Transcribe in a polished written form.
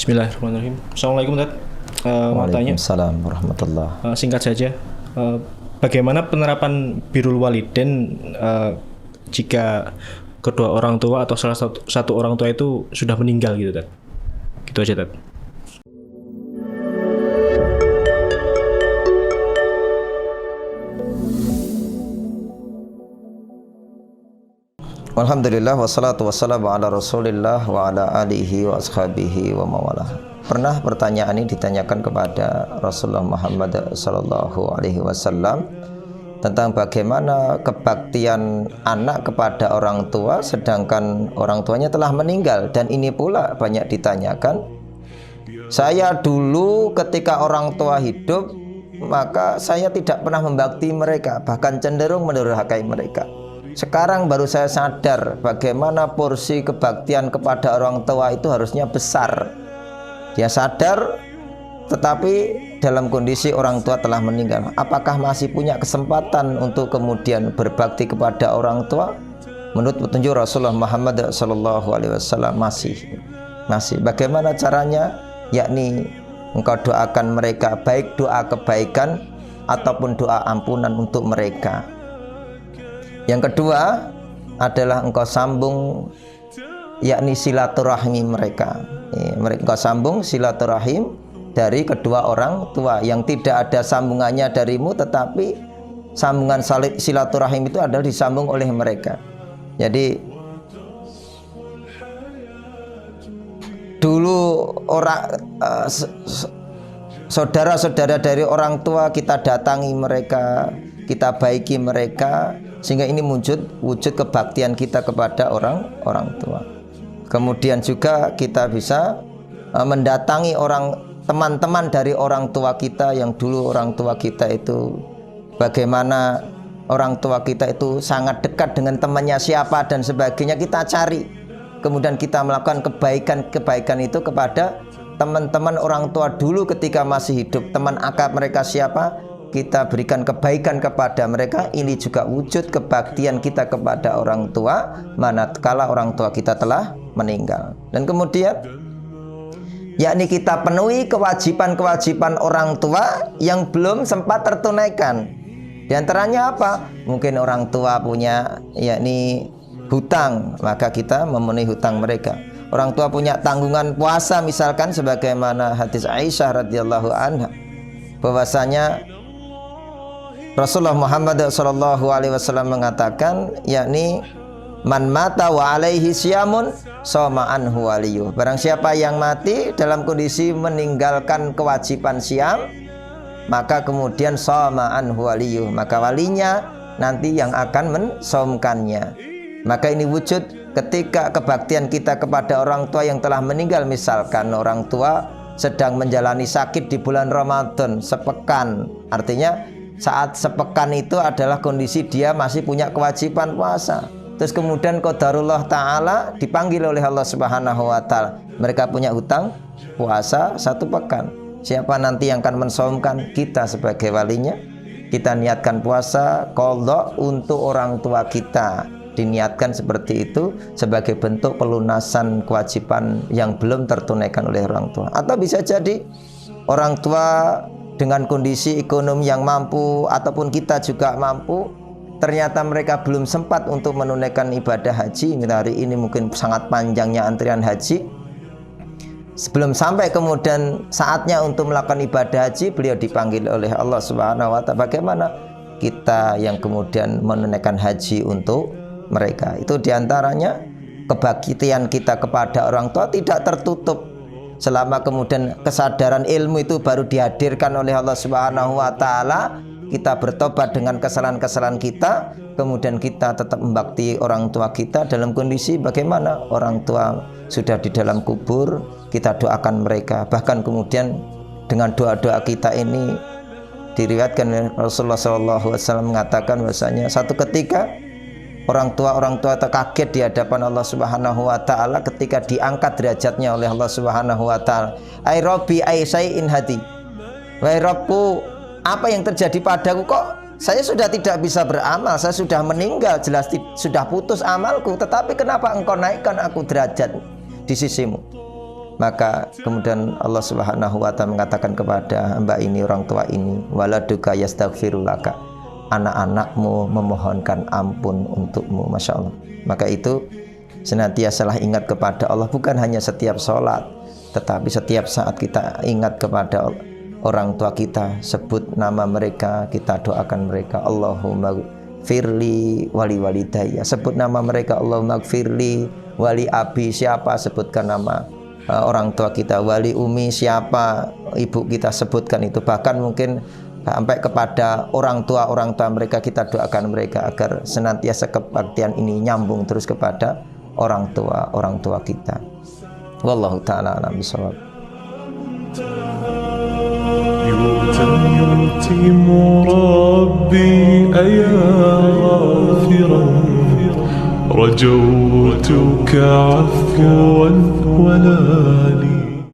Bismillahirrahmanirrahim. Assalamualaikum Ustaz. Mau tanya, Waalaikumsalam warahmatullah. singkat saja, bagaimana penerapan birrul walidain jika kedua orang tua atau salah satu orang tua itu sudah meninggal gitu, Ustaz? Gitu aja, Ustaz. Alhamdulillah wassalatu wassalamu ala rasulillah wa ala alihi wa ashabihi wa mawalah. Pernah pertanyaan ini ditanyakan kepada Rasulullah Muhammad sallallahu alaihi wasallam tentang bagaimana kebaktian anak kepada orang tua sedangkan orang tuanya telah meninggal. Dan ini pula banyak ditanyakan, saya dulu ketika orang tua hidup maka saya tidak pernah membakti mereka, bahkan cenderung mendurhakai mereka. Sekarang baru saya sadar bagaimana porsi kebaktian kepada orang tua itu harusnya besar. Dia sadar, tetapi dalam kondisi orang tua telah meninggal. Apakah masih punya kesempatan untuk kemudian berbakti kepada orang tua? Menurut petunjuk Rasulullah Muhammad SAW masih. Bagaimana caranya? Yakni engkau doakan mereka, baik doa kebaikan ataupun doa ampunan untuk mereka. Yang kedua adalah engkau sambung, yakni silaturahmi mereka. Engkau sambung silaturahim dari kedua orang tua yang tidak ada sambungannya darimu, tetapi sambungan silaturahim itu adalah disambung oleh mereka. Jadi dulu saudara-saudara dari orang tua kita datangi mereka, kita baiki mereka, sehingga ini wujud kebaktian kita kepada orang tua. Kemudian juga kita bisa mendatangi teman-teman dari orang tua kita yang dulu orang tua kita itu, bagaimana orang tua kita itu sangat dekat dengan temannya siapa dan sebagainya, kita cari. Kemudian kita melakukan kebaikan itu kepada teman-teman orang tua dulu ketika masih hidup. Teman akrab mereka siapa, kita berikan kebaikan kepada mereka. Ini juga wujud kebaktian kita kepada orang tua manakala orang tua kita telah meninggal. Dan kemudian yakni kita penuhi kewajiban-kewajiban orang tua yang belum sempat tertunaikan. Di antaranya apa? Mungkin orang tua punya yakni hutang, maka kita memenuhi hutang mereka. Orang tua punya tanggungan puasa misalkan, sebagaimana hadis Aisyah radhiyallahu anha bahwasanya Rasulullah Muhammad SAW mengatakan, yakni man mata wa alaihi siyamun soma anhu waliyuh. Barang siapa yang mati dalam kondisi meninggalkan kewajiban siam, maka kemudian soma anhu waliyuh, maka walinya nanti yang akan mensomkannya. Maka ini wujud ketika kebaktian kita kepada orang tua yang telah meninggal. Misalkan orang tua sedang menjalani sakit di bulan Ramadan sepekan, artinya saat sepekan itu adalah kondisi dia masih punya kewajiban puasa. Terus kemudian qadarullah ta'ala dipanggil oleh Allah Subhanahu wa ta'ala, mereka punya hutang puasa 1 pekan. Siapa nanti yang akan mensomkan? Kita sebagai walinya. Kita niatkan puasa qadha untuk orang tua kita, diniatkan seperti itu sebagai bentuk pelunasan kewajiban yang belum tertunaikan oleh orang tua. Atau bisa jadi orang tua dengan kondisi ekonomi yang mampu ataupun kita juga mampu, ternyata mereka belum sempat untuk menunaikan ibadah haji. Hari ini mungkin sangat panjangnya antrian haji, sebelum sampai kemudian saatnya untuk melakukan ibadah haji, beliau dipanggil oleh Allah Subhanahu wa ta'ala. Bagaimana kita yang kemudian menunaikan haji untuk mereka? Itu diantaranya kebaktian kita kepada orang tua tidak tertutup selama kemudian kesadaran ilmu itu baru dihadirkan oleh Allah Subhanahu wa ta'ala. Kita bertobat dengan kesalahan-kesalahan kita, kemudian kita tetap membakti orang tua kita dalam kondisi bagaimana orang tua sudah di dalam kubur, kita doakan mereka. Bahkan kemudian dengan doa-doa kita ini diriwayatkan Rasulullah SAW mengatakan bahwasanya satu ketika orang tua terkaget di hadapan Allah Subhanahu wa ta'ala ketika diangkat derajatnya oleh Allah Subhanahu wa ta'ala. Ai Rabbi ai syai'in hadi, wahai Rabbku, apa yang terjadi padaku, kok saya sudah tidak bisa beramal, saya sudah meninggal, jelas sudah putus amalku, tetapi kenapa engkau naikkan aku derajat di sisimu? Maka kemudian Allah Subhanahu wa taala mengatakan kepada hamba ini, orang tua ini, waladuka yastaghfirulaka, anak-anakmu memohonkan ampun untukmu. Masya Allah. Maka itu senantiasalah ingat kepada Allah, bukan hanya setiap sholat, tetapi setiap saat kita ingat kepada orang tua kita, sebut nama mereka, kita doakan mereka, Allahumma firli wali walidayya, sebut nama mereka, Allahumma firli wali abi, siapa sebutkan nama orang tua kita, wali umi, siapa ibu kita sebutkan itu, bahkan mungkin sampai kepada orang tua mereka, kita doakan mereka agar senantiasa kebaktian ini nyambung terus kepada orang tua kita. Wallahu ta'ala a'lam bishawab. يتم ربي أيا غافرا رجوتك عفوا ولا